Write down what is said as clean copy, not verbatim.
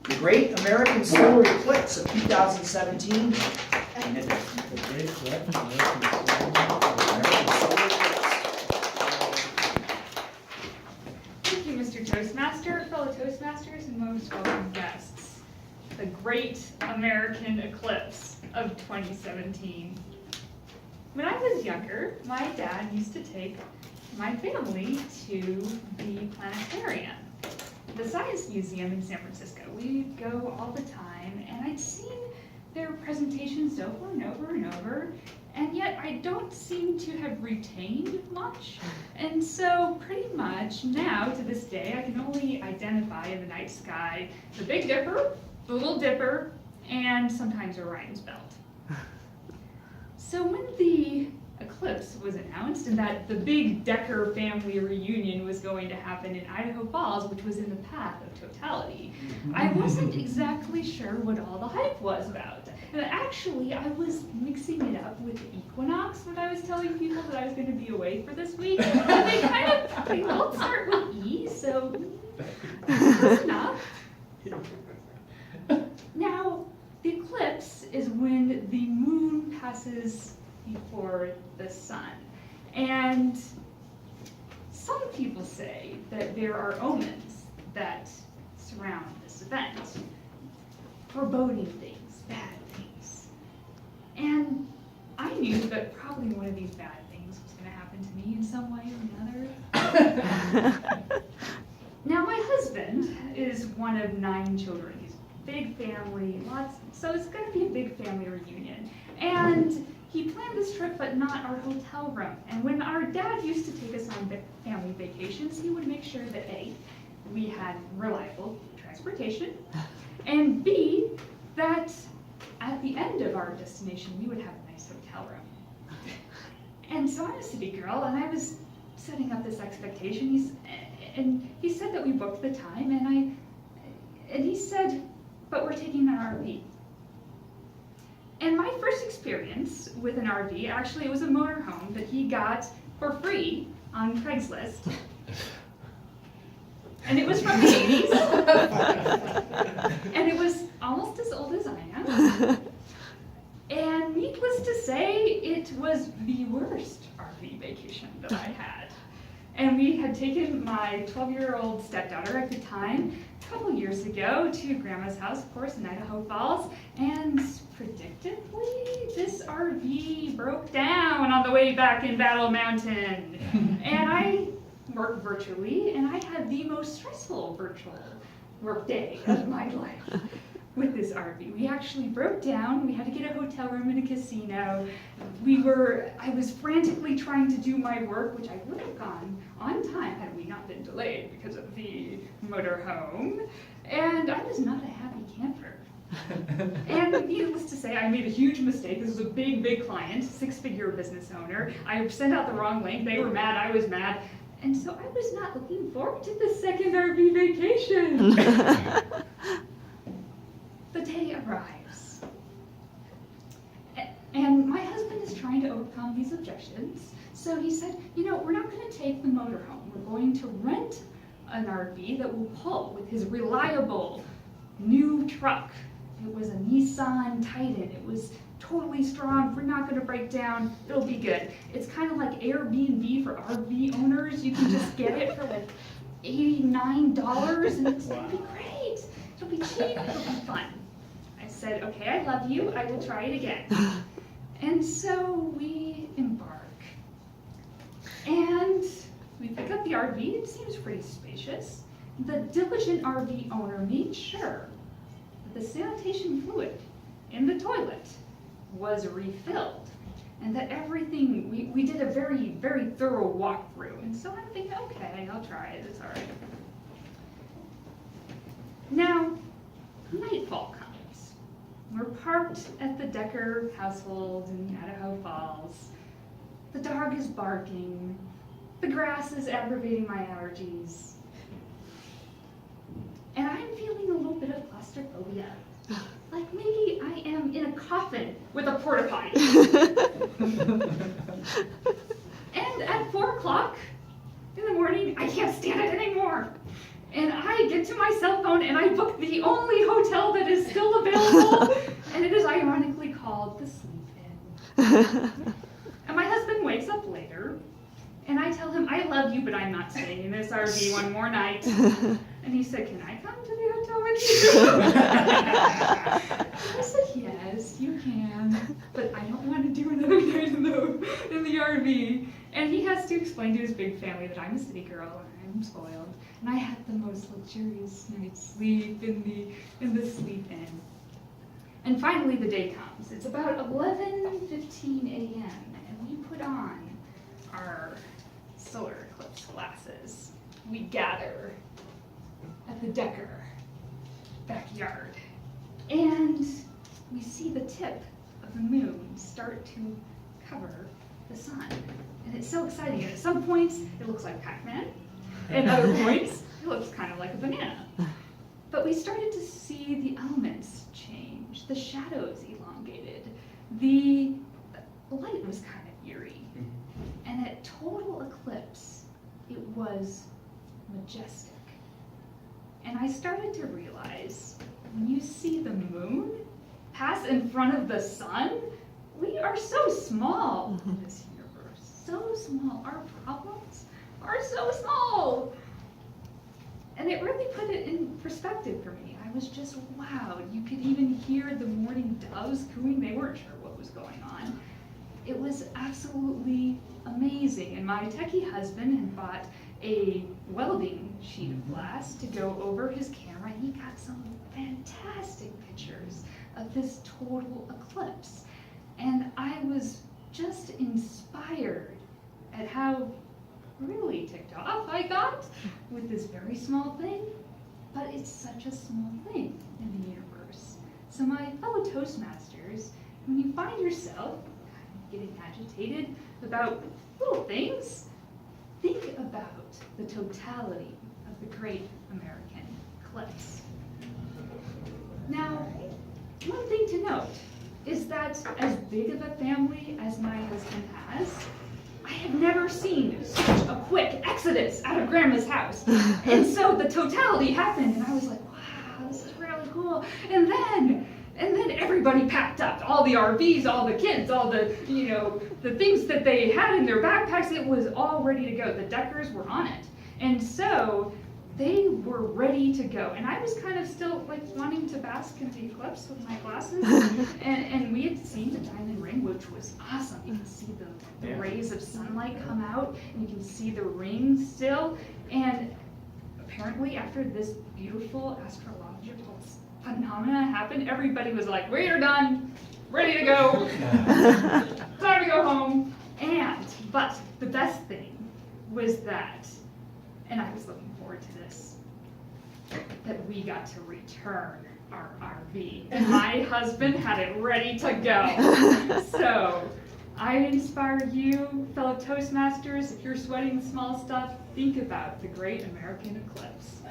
The Great American Solar Eclipse of 2017. The Great Eclipse, American Solar Eclipse. Thank you, Mr. Toastmaster, fellow Toastmasters, and most welcome guests. The Great American Eclipse of 2017. When I was younger, my dad used to take my family to the planetarium, the Science Museum in San Francisco. We'd go all the time, and I'd seen their presentations over and over and over, and yet I don't seem to have retained much. And so pretty much now, to this day, I can only identify in the night sky the Big Dipper, the Little Dipper, and sometimes Orion's Belt. So when the eclipse was announced and that the big Decker family reunion was going to happen in Idaho Falls, which was in the path of totality, I wasn't exactly sure what all the hype was about. And actually, I was mixing it up with the equinox when I was telling people that I was going to be away for this week. And they both start with E, so close enough. Now, the eclipse is when the moon passes before the sun. And some people say that there are omens that surround this event, foreboding things, bad things. And I knew that probably one of these bad things was going to happen to me in some way or another. Now, my husband is one of 9 children. He's a big family, so it's going to be a big family reunion. And he planned this trip, but not our hotel room. And when our dad used to take us on family vacations, he would make sure that A, we had reliable transportation, and B, that at the end of our destination, we would have a nice hotel room. And so I'm a city girl, and I was setting up this expectation. And he said that we booked the time, and he said, but we're taking an RV. And my first experience with an RV, actually it was a motorhome that he got for free on Craigslist. And it was from the 80s. And it was almost as old as I am. And needless to say, it was the worst RV vacation that I had. And we had taken my 12-year-old stepdaughter at the time, a couple years ago, to Grandma's house, of course, in Idaho Falls, and predictably, this RV broke down on the way back in Battle Mountain. And I worked virtually, and I had the most stressful virtual work day of my life with this RV. We actually broke down. We had to get a hotel room in a casino. I was frantically trying to do my work, which I would have gone on time had we not been delayed because of the motorhome. And I was not a happy camper. And needless to say, I made a huge mistake. This was a big, big client, 6-figure business owner. I sent out the wrong link. They were mad. I was mad. And so I was not looking forward to the second RV vacation. The day arrives. And my husband is trying to overcome these objections. So he said, we're not going to take the motorhome. We're going to rent an RV that will pull with his reliable new truck. It was a Nissan Titan. It was totally strong. We're not going to break down. It'll be good. It's kind of like Airbnb for RV owners. You can just get it for like $89, and it's going to be great. It'll be cheap. It'll be fun. I said, okay, I love you. I will try it again. And so we embark. And we pick up the RV. It seems pretty spacious. The diligent RV owner made sure that the sanitation fluid in the toilet was refilled, and that everything, we did a very, very thorough walkthrough. And so I'm thinking, okay, I'll try it. It's all right. Now, nightfall comes. We're parked at the Decker household in Idaho Falls. The dog is barking. The grass is aggravating my allergies. And I'm feeling a little bit of claustrophobia. Like maybe I am in a coffin with a porta potty. And at 4 o'clock in the morning, I can't stand it anymore. And I get to my cell phone and I book the only hotel is still available, and it is ironically called the Sleep Inn. And my husband wakes up later, and I tell him, I love you, but I'm not staying in this RV one more night. And he said, can I come to the hotel with you? I said, yes, you can, but I don't want to do another night in the RV. And he has to explain to his big family that I'm a city girl and I'm spoiled, and I had the most luxurious night's sleep in the Sleep Inn. And finally the day comes. It's about 11:15 a.m. and we put on our solar eclipse glasses. We gather at the Decker backyard, and we see the tip of the moon start to cover the sun. And it's so exciting. And at some points, it looks like Pac-Man. At other points, it looks kind of like a banana. But we started to see the elements change. The shadows elongated. The light was kind of eerie. And at total eclipse, it was majestic. And I started to realize, when you see the moon pass in front of the sun, we are so small in this universe. So small. Our problems are so small. And it really put it in perspective for me. I was just wowed. You could even hear the morning doves cooing. They weren't sure what was going on. It was absolutely amazing. And my techie husband had bought a welding sheet of glass to go over his camera. He got some fantastic pictures of this total eclipse. And I was just inspired at how really ticked off I got with this very small thing, but it's such a small thing in the universe. So my fellow Toastmasters, when you find yourself getting agitated about little things, think about the totality of the great American eclipse. Now, one thing to note is that as big of a family as my husband has, I have never seen such a quick exodus out of Grandma's house. And so the totality happened, and I was like, wow, this is really cool. And then everybody packed up, all the RVs, all the kids, all the, the things that they had in their backpacks. It was all ready to go. The Deckers were on it. And so they were ready to go. And I was kind of still like wanting to bask in the eclipse with my glasses. and we had seen the diamond ring, which was awesome. You can see the rays of sunlight come out, and you can see the ring still. And apparently after this beautiful astrological phenomena happened, everybody was like, we are done, ready to go, time to go home. But the best thing was that, and I was looking forward to this, that we got to return our RV. And my husband had it ready to go. So I inspire you, fellow Toastmasters, if you're sweating the small stuff, think about the great American eclipse.